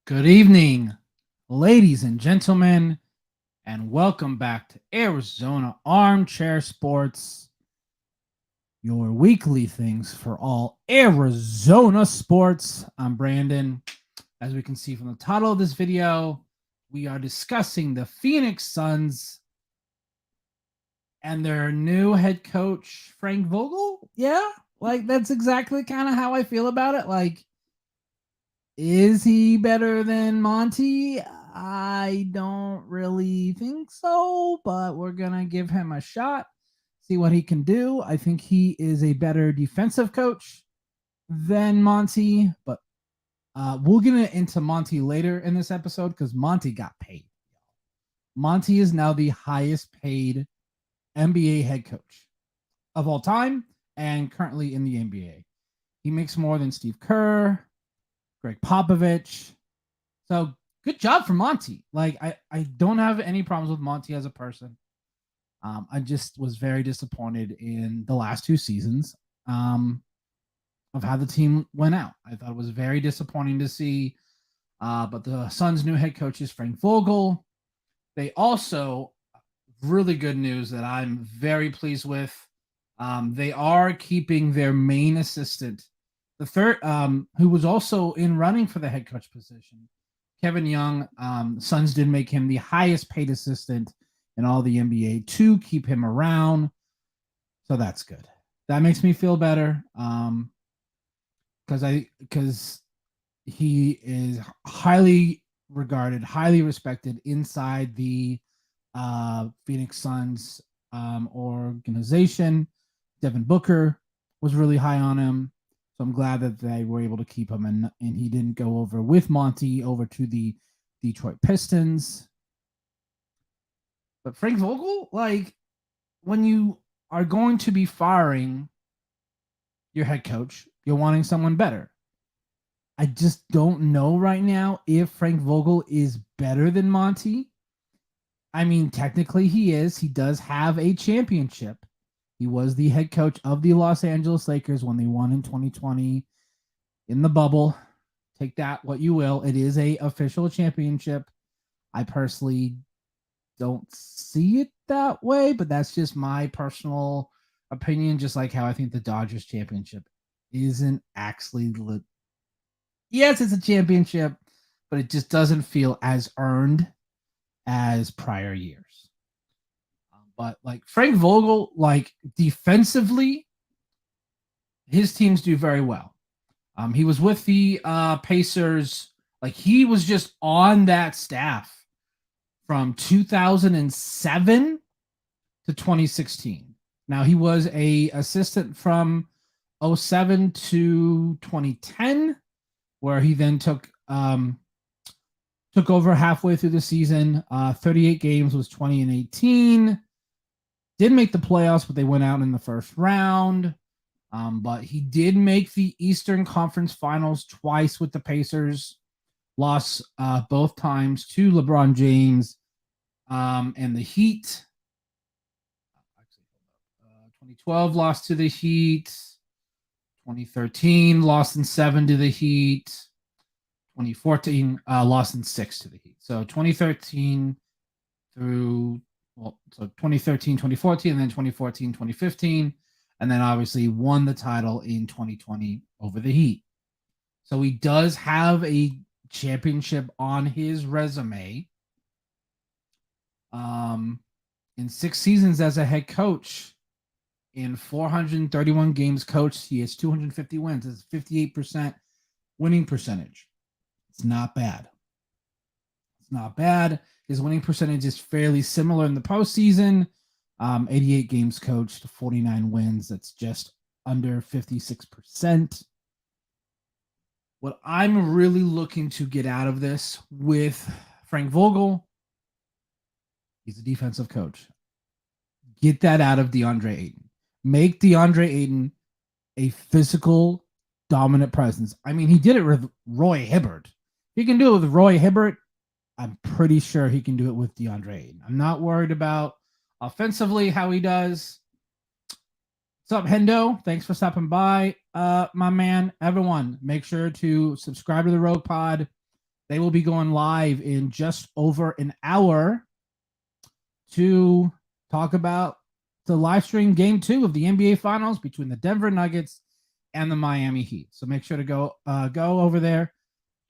Good evening, ladies and gentlemen, and welcome back to Arizona Armchair Sports, your weekly things for all Arizona sports. I'm Brandon. As we can see from the title of this video, we are discussing the Phoenix Suns and their new head coach, Frank Vogel. Yeah, that's exactly kind of how I feel about it. Is he better than Monty? I don't really think so, but we're going to give him a shot, see what he can do. I think he is a better defensive coach than Monty, but we'll get into Monty later in this episode because Monty got paid. Monty is now the highest paid NBA head coach of all time and currently in the NBA. He makes more than Steve Kerr, Greg Popovich. So good job for Monty. I don't have any problems with Monty as a person. I just was very disappointed in the last two seasons of how the team went out. I thought it was very disappointing to see. But the Suns' new head coach is Frank Vogel. They also, really good news that I'm very pleased with. They are keeping their main assistant, the third, who was also in running for the head coach position, Kevin Young. Suns did make him the highest paid assistant in all the NBA to keep him around. So that's good. That makes me feel better. Because he is highly regarded, highly respected inside the Phoenix Suns organization. Devin Booker was really high on him. So I'm glad that they were able to keep him, and he didn't go over with Monty over to the Detroit Pistons. But Frank Vogel, when you are going to be firing your head coach, you're wanting someone better. I just don't know right now if Frank Vogel is better than Monty. I mean, technically he is. He does have a championship. He was the head coach of the Los Angeles Lakers when they won in 2020 in the bubble. Take that what you will. It is a official championship. I personally don't see it that way, but that's just my personal opinion, just like how I think the Dodgers championship isn't actually yes, it's a championship, but it just doesn't feel as earned as prior years. But Frank Vogel, defensively, his teams do very well. He was with the Pacers. He was just on that staff from 2007 to 2016. Now he was a assistant from 07 to 2010, where he then took over halfway through the season. 38 games, was 20-18. Did make the playoffs, but they went out in the first round. But he did make the Eastern Conference Finals twice with the Pacers. Lost both times to LeBron James and the Heat. 2012 lost to the Heat. 2013 lost in 7 to the Heat. 2014 lost in 6 to the Heat. So 2013 through, so 2013, 2014, and then 2014, 2015. And then obviously won the title in 2020 over the Heat. So he does have a championship on his resume. In 6 seasons as a head coach, in 431 games coached, he has 250 wins. It's 58% winning percentage. It's not bad. It's not bad. His winning percentage is fairly similar in the postseason. 88 games coached, 49 wins. That's just under 56%. What I'm really looking to get out of this with Frank Vogel, he's a defensive coach. Get that out of DeAndre Ayton. Make DeAndre Ayton a physical, dominant presence. I mean, he did it with Roy Hibbert. He can do it with Roy Hibbert. I'm pretty sure he can do it with DeAndre Ayton. I'm not worried about offensively how he does. What's up, Hendo? Thanks for stopping by, my man. Everyone, make sure to subscribe to the Rogue Pod. They will be going live in just over an hour to talk about the live stream game 2 of the NBA Finals between the Denver Nuggets and the Miami Heat. So make sure to go over there.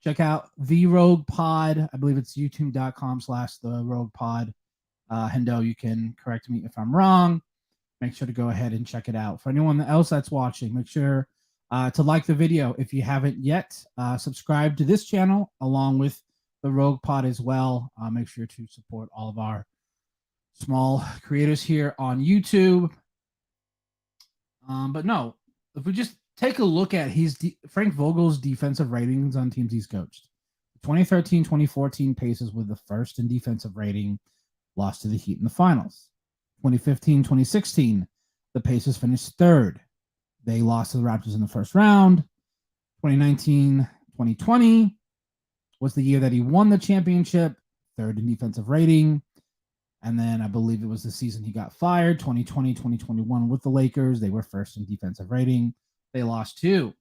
Check out The Rogue Pod. I believe it's youtube.com/The Rogue Pod. Hendo, you can correct me if I'm wrong. Make sure to go ahead and check it out. For anyone else that's watching, make sure to like the video if you haven't yet. Subscribe to this channel along with The Rogue Pod as well. Make sure to support all of our small creators here on YouTube. But no, if we just take a look at Frank Vogel's defensive ratings on teams he's coached. 2013-2014 Pacers were the first in defensive rating, lost to the Heat in the finals. 2015-2016, the Pacers finished third. They lost to the Raptors in the first round. 2019-2020 was the year that he won the championship, third in defensive rating. And then I believe it was the season he got fired, 2020-2021 with the Lakers. They were first in defensive rating. They lost to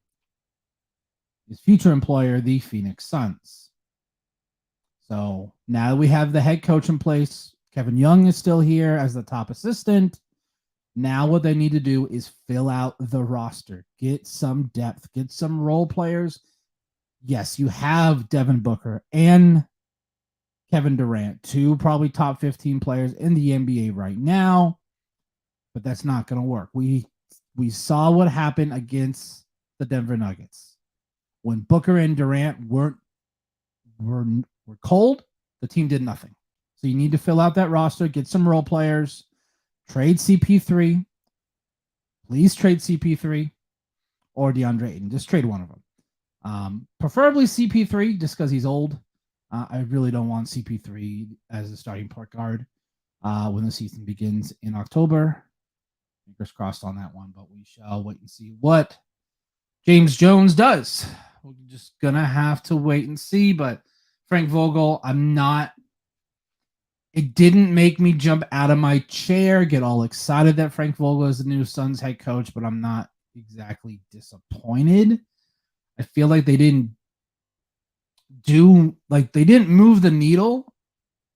his future employer, the Phoenix Suns. So now that we have the head coach in place, Kevin Young is still here as the top assistant. Now what they need to do is fill out the roster, get some depth, get some role players. Yes, you have Devin Booker and Kevin Durant, two probably top 15 players in the NBA right now, but that's not going to work. We saw what happened against the Denver Nuggets. When Booker and Durant were cold, the team did nothing. So you need to fill out that roster, get some role players, trade CP3. Please trade CP3 or DeAndre Ayton. Just trade one of them. Preferably CP3 just because he's old. I really don't want CP3 as a starting point guard when the season begins in October. Fingers crossed on that one, but we shall wait and see what James Jones does. We're just going to have to wait and see, but Frank Vogel, it didn't make me jump out of my chair, get all excited that Frank Vogel is the new Suns head coach, but I'm not exactly disappointed. I feel like they didn't move the needle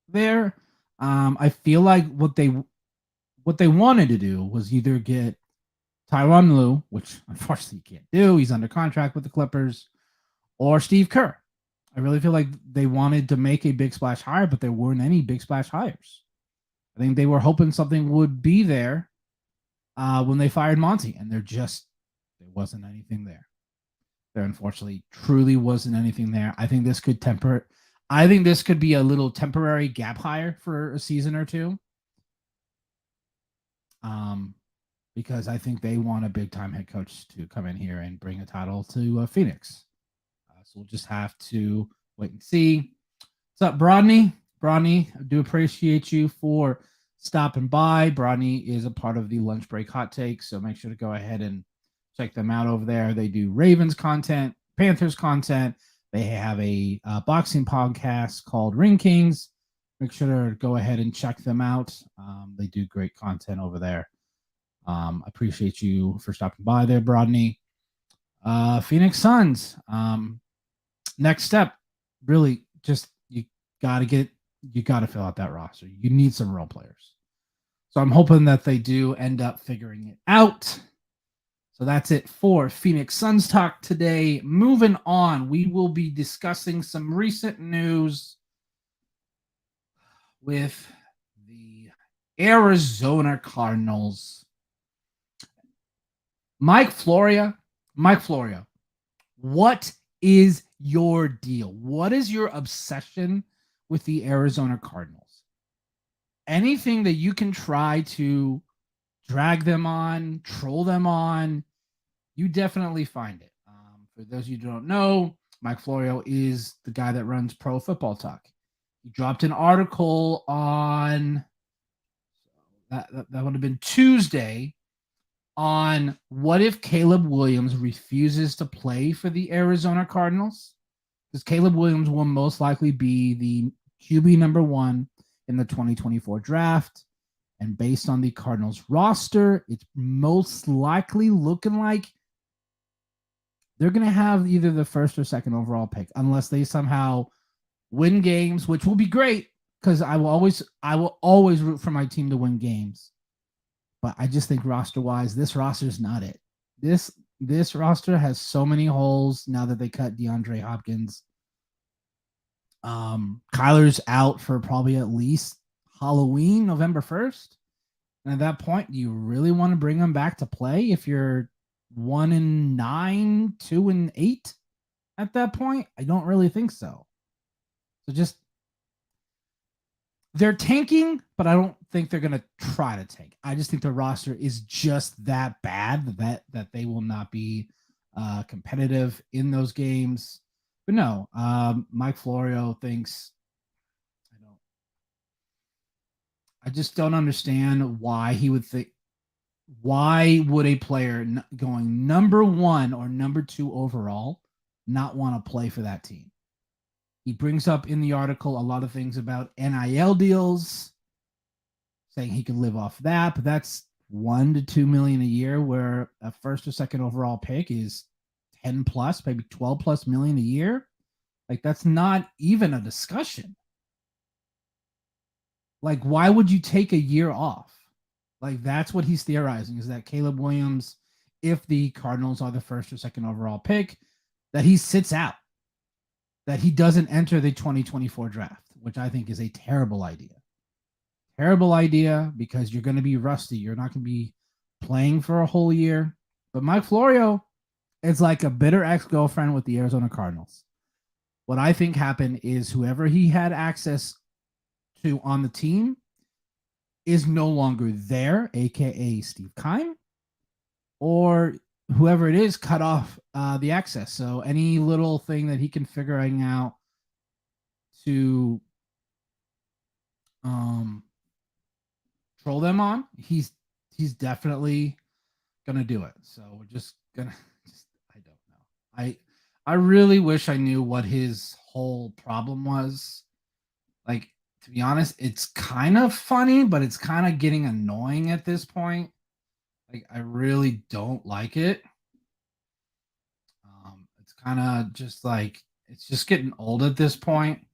there. I feel like what they wanted to do was either get Tyronn Lue, which unfortunately you can't do. He's under contract with the Clippers, or Steve Kerr. I really feel like they wanted to make a big splash hire, but there weren't any big splash hires. I think they were hoping something would be there when they fired Monty, and there wasn't anything there. There unfortunately truly wasn't anything there. I think this could be a little temporary gap hire for a season or two. Because I think they want a big time head coach to come in here and bring a title to Phoenix. So we'll just have to wait and see. What's up, Brodney? Brodney, I do appreciate you for stopping by. Brodney is a part of the Lunch Break Hot Takes, so make sure to go ahead and check them out over there. They do Ravens content, Panthers content. They have a boxing podcast called Ring Kings. Make sure to go ahead and check them out. They do great content over there. Appreciate you for stopping by there, Brodney. Phoenix Suns. Next step, really, just you gotta fill out that roster. You need some role players. So I'm hoping that they do end up figuring it out. So that's it for Phoenix Suns talk today. Moving on, we will be discussing some recent news with the Arizona Cardinals. Mike Florio, what is your deal? What is your obsession with the Arizona Cardinals? Anything that you can try to drag them on, troll them on, you definitely find it. For those of you who don't know, Mike Florio is the guy that runs Pro Football Talk. He dropped an article on that would have been Tuesday on what if Caleb Williams refuses to play for the Arizona Cardinals, because Caleb Williams will most likely be the QB number 1 in the 2024 draft. And based on the Cardinals roster, it's most likely looking like they're going to have either the first or second overall pick, unless they somehow win games, which will be great because I will always root for my team to win games. But I just think roster wise, this roster is not it. This roster has so many holes now that they cut DeAndre Hopkins. Kyler's out for probably at least Halloween, November 1st. And at that point, do you really want to bring him back to play if you're 1-9, 2-8 at that point? I don't really think so. So just they're tanking, but I don't think they're going to try to tank. I just think the roster is just that bad that they will not be competitive in those games. But no, Mike Florio thinks I just don't understand why he would think. Why would a player going number 1 or number 2 overall not want to play for that team? He brings up in the article a lot of things about NIL deals, saying he could live off that, but that's $1 to $2 million a year, where a first or second overall pick is 10 plus, maybe 12 plus million a year. Like, that's not even a discussion. Like, why would you take a year off? Like, that's what he's theorizing, is that Caleb Williams, if the Cardinals are the first or second overall pick, that he sits out, that he doesn't enter the 2024 draft, which I think is a terrible idea. Terrible idea, because you're going to be rusty. You're not going to be playing for a whole year. But Mike Florio is like a bitter ex-girlfriend with the Arizona Cardinals. What I think happened is whoever he had access to on the team is no longer there, aka Steve Keim, or whoever it is cut off the access. So any little thing that he can figure out to troll them on, he's definitely gonna do it. So we're just gonna I don't know. I really wish I knew what his whole problem was. Like, to be honest, it's kind of funny, but it's kind of getting annoying at this point. Like, I really don't like it. It's kind of just like, it's just getting old at this point.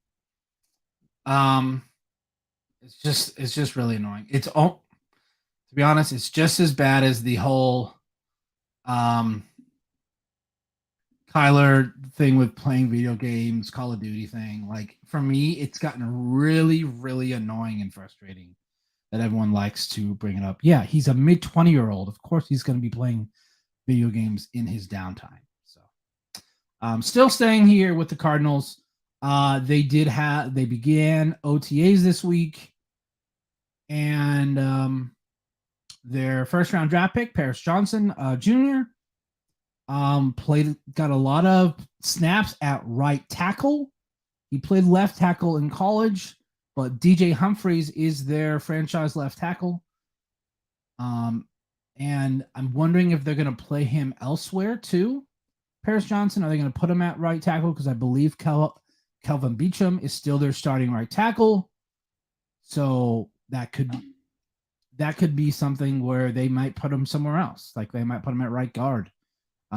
It's just really annoying. To be honest, it's just as bad as the whole Kyler thing with playing video games, Call of Duty thing. Like, for me, it's gotten really, really annoying and frustrating that everyone likes to bring it up. Yeah, he's a mid-20-year-old. Of course, he's going to be playing video games in his downtime. So, still staying here with the Cardinals. They began OTAs this week, and their first-round draft pick, Paris Johnson Jr., got a lot of snaps at right tackle. He played left tackle in college, but DJ Humphries is their franchise left tackle. And I'm wondering if they're going to play him elsewhere too. Paris Johnson, are they going to put him at right tackle? Because I believe Kelvin Beachum is still their starting right tackle. So that could be something where they might put him somewhere else. Like, they might put him at right guard.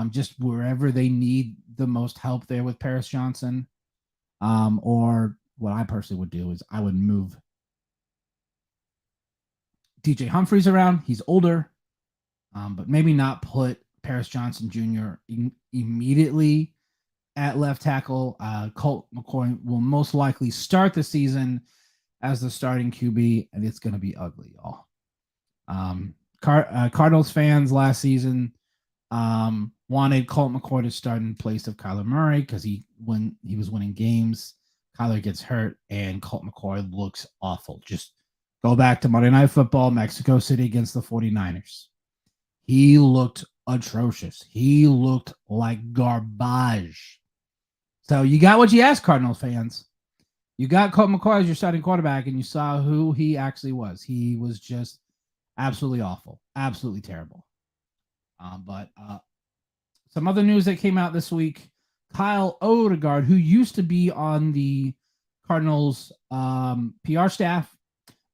Just wherever they need the most help there with Paris Johnson. Or what I personally would do is I would move DJ Humphries around. He's older, but maybe not put Paris Johnson Jr. Immediately at left tackle. Colt McCoy will most likely start the season as the starting QB, and it's going to be ugly, y'all. Cardinals fans last season wanted Colt McCoy to start in place of Kyler Murray because when he was winning games, Kyler gets hurt and Colt McCoy looks awful. Just go back to Monday Night Football, Mexico City against the 49ers. He looked atrocious. He looked like garbage. So you got what you asked, Cardinals fans. You got Colt McCoy as your starting quarterback, and you saw who he actually was. He was just absolutely awful, absolutely terrible. But some other news that came out this week, Kyle Odegaard, who used to be on the Cardinals PR staff,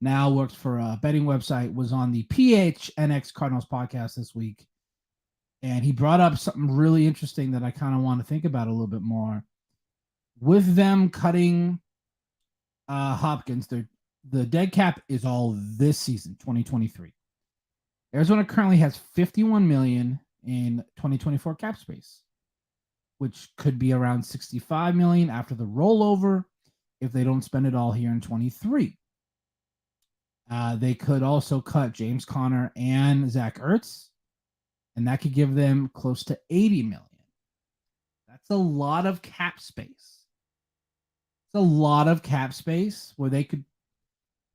now works for a betting website, was on the PHNX Cardinals podcast this week. And he brought up something really interesting that I kind of want to think about a little bit more. With them cutting Hopkins, the dead cap is all this season, 2023. Arizona currently has 51 million in 2024 cap space, which could be around 65 million after the rollover if they don't spend it all here in 23. They could also cut James Conner and Zach Ertz, and that could give them close to 80 million. That's a lot of cap space. It's a lot of cap space where they could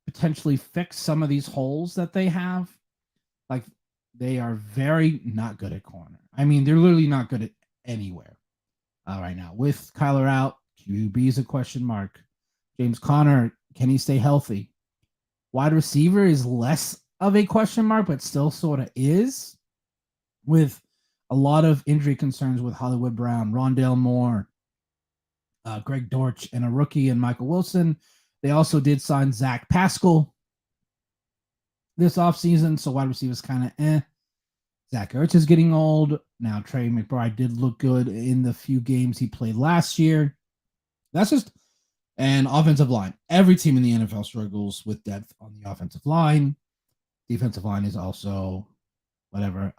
potentially fix some of these holes that they have. Like, they are very not good at corner. I mean, they're literally not good at anywhere right now. With Kyler out, QB is a question mark. James Conner, can he stay healthy? Wide receiver is less of a question mark, but still sort of is, with a lot of injury concerns with Hollywood Brown, Rondale Moore, Greg Dortch, and a rookie in Michael Wilson. They also did sign Zach Pascal this offseason, so wide receivers kind of Zach Ertz is getting old. Now, Trey McBride did look good in the few games he played last year. That's just an offensive line. Every team in the NFL struggles with depth on the offensive line. Defensive line is also whatever.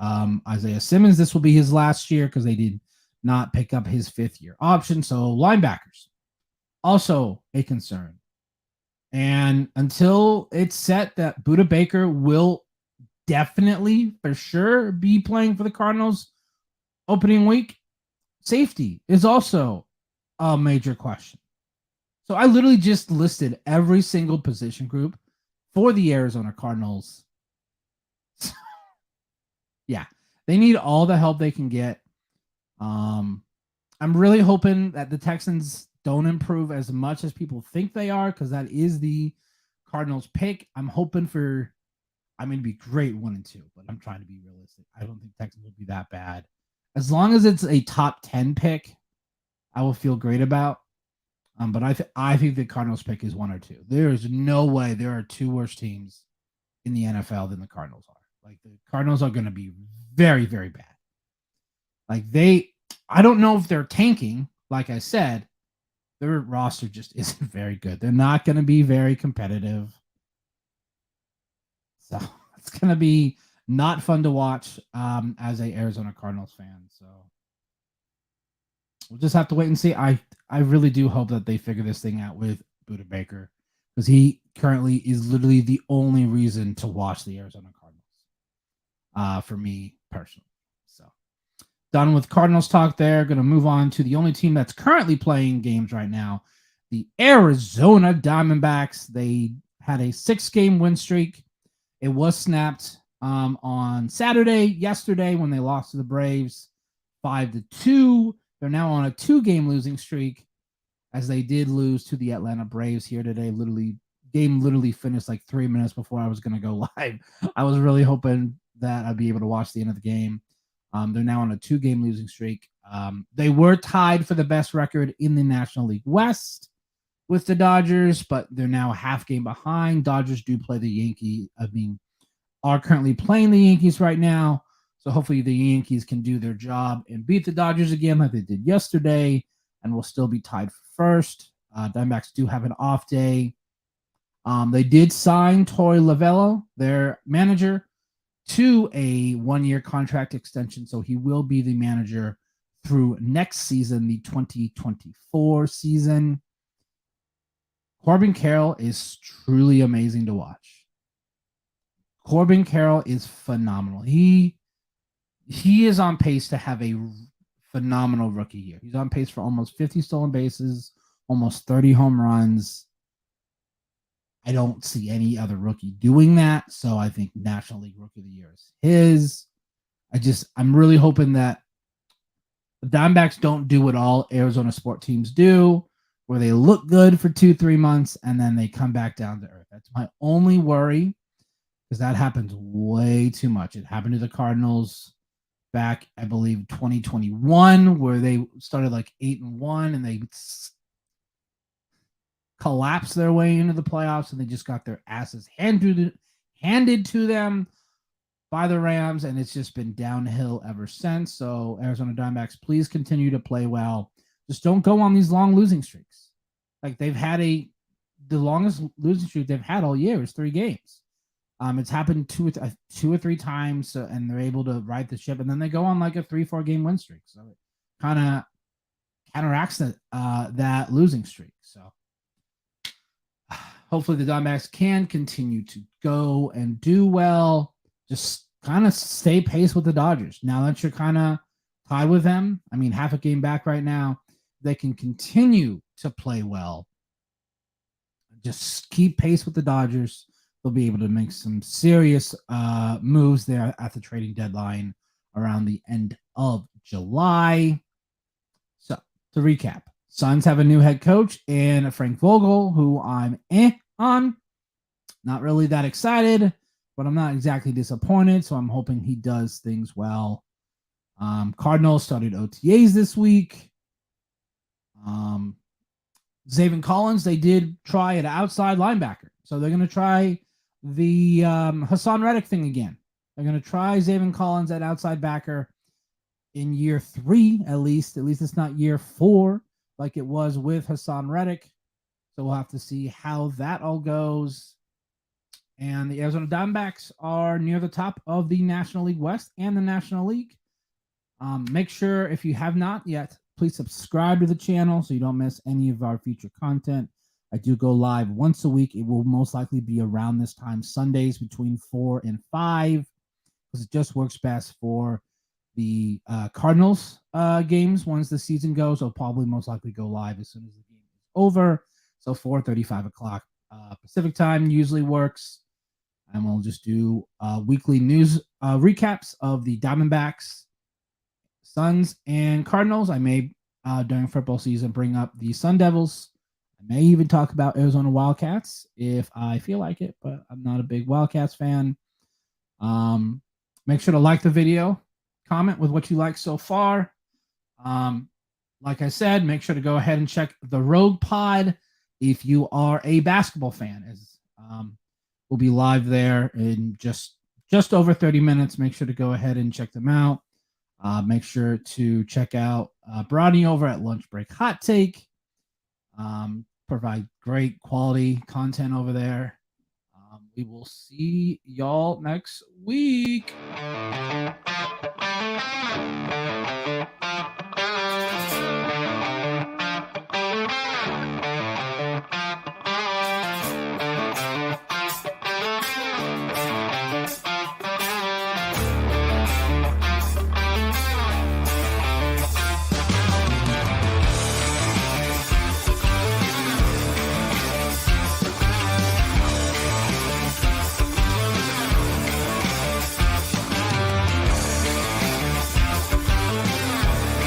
Isaiah Simmons, this will be his last year because they did not pick up his 5th-year option. So linebackers, also a concern. And until it's set that Budda Baker will definitely, for sure, be playing for the Cardinals opening week, safety is also a major question. So I literally just listed every single position group for the Arizona Cardinals. Yeah, they need all the help they can get. I'm really hoping that the Texans don't improve as much as people think they are, because that is the Cardinals pick. I'm hoping for, I mean, it'd be great 1-2, but I'm trying to be realistic. I don't think Texans will be that bad. As long as it's a top 10 pick, I will feel great about. But I think the Cardinals pick is 1 or 2. There is no way there are 2 worse teams in the NFL than the Cardinals are. Like, the Cardinals are going to be very, very bad. Like, I don't know if they're tanking. Like I said, their roster just isn't very good. They're not going to be very competitive. So it's going to be not fun to watch as a Arizona Cardinals fan. So we'll just have to wait and see. I really do hope that they figure this thing out with Budda Baker, because he currently is literally the only reason to watch the Arizona Cardinals for me personally. So done with Cardinals talk there. Going to move on to the only team that's currently playing games right now, the Arizona Diamondbacks. They had a 6-game win streak. It was snapped on yesterday, when they lost to the Braves 5-2. They're now on a 2-game losing streak, as they did lose to the Atlanta Braves here today. Game literally finished like 3 minutes before I was going to go live. I was really hoping that I'd be able to watch the end of the game. They're now on a 2-game losing streak. They were tied for the best record in the National League West with the Dodgers, but they're now a half game behind. Dodgers do play the Yankees. Are currently playing the Yankees right now. So hopefully the Yankees can do their job and beat the Dodgers again like they did yesterday, and will still be tied for first. Diamondbacks do have an off day. They did sign Torey Lovullo, their manager, to a 1-year contract extension, so he will be the manager through next season, the 2024 season. Corbin Carroll is truly amazing to watch. Corbin Carroll is phenomenal. He is on pace to have a phenomenal rookie year. He's on pace for almost 50 stolen bases, almost 30 home runs. I don't see any other rookie doing that, so I think National League Rookie of the Year is his. I'm really hoping that the Diamondbacks don't do what all Arizona sport teams do, where they look good for 2-3 months and then they come back down to earth. That's my only worry, because that happens way too much. It happened to the Cardinals back, I believe, 2021, where they started like 8-1 and they collapsed their way into the playoffs, and they just got their asses handed to them by the Rams, and it's just been downhill ever since. So Arizona Diamondbacks, please continue to play well. Just don't go on these long losing streaks. Like, they've had a the longest losing streak they've had all year is 3 games. It's happened two or three times, and they're able to right the ship, and then they go on like a 3-4 game win streak. So it kind of counteracts that losing streak. So hopefully the Diamondbacks can continue to go and do well. Just kind of stay pace with the Dodgers. Now that you're kind of tied with them, I mean, half a game back right now, they can continue to play well. Just keep pace with the Dodgers. They'll be able to make some serious moves there at the trading deadline around the end of July. So to recap, Suns have a new head coach and Frank Vogel, who I'm on. Not really that excited, but I'm not exactly disappointed. So I'm hoping he does things well. Cardinals started OTAs this week. Zaven Collins, they did try an outside linebacker. So they're going to try the Hassan Reddick thing again. They're going to try Zaven Collins at outside backer in year 3, at least. At least it's not year 4 like it was with Hassan Reddick. So we'll have to see how that all goes. And the Arizona Diamondbacks are near the top of the National League West and the National League. Make sure, if you have not yet, please subscribe to the channel so you don't miss any of our future content. I do go live once a week. It will most likely be around this time, Sundays between 4 and 5, because it just works best for the Cardinals games once the season goes. I'll probably most likely go live as soon as the game is over. So 4:30, 5 o'clock Pacific time usually works. And we'll just do weekly news recaps of the Diamondbacks, Suns, and Cardinals. I may, during football season, bring up the Sun Devils. I may even talk about Arizona Wildcats if I feel like it, but I'm not a big Wildcats fan. Make sure to like the video, comment with what you like so far. Like I said, make sure to go ahead and check the Rogue Pod if you are a basketball fan. As we'll be live there in just over 30 minutes. Make sure to go ahead and check them out. Make sure to check out Brody over at Lunch Break Hot Take. Provide great quality content over there. We will see y'all next week.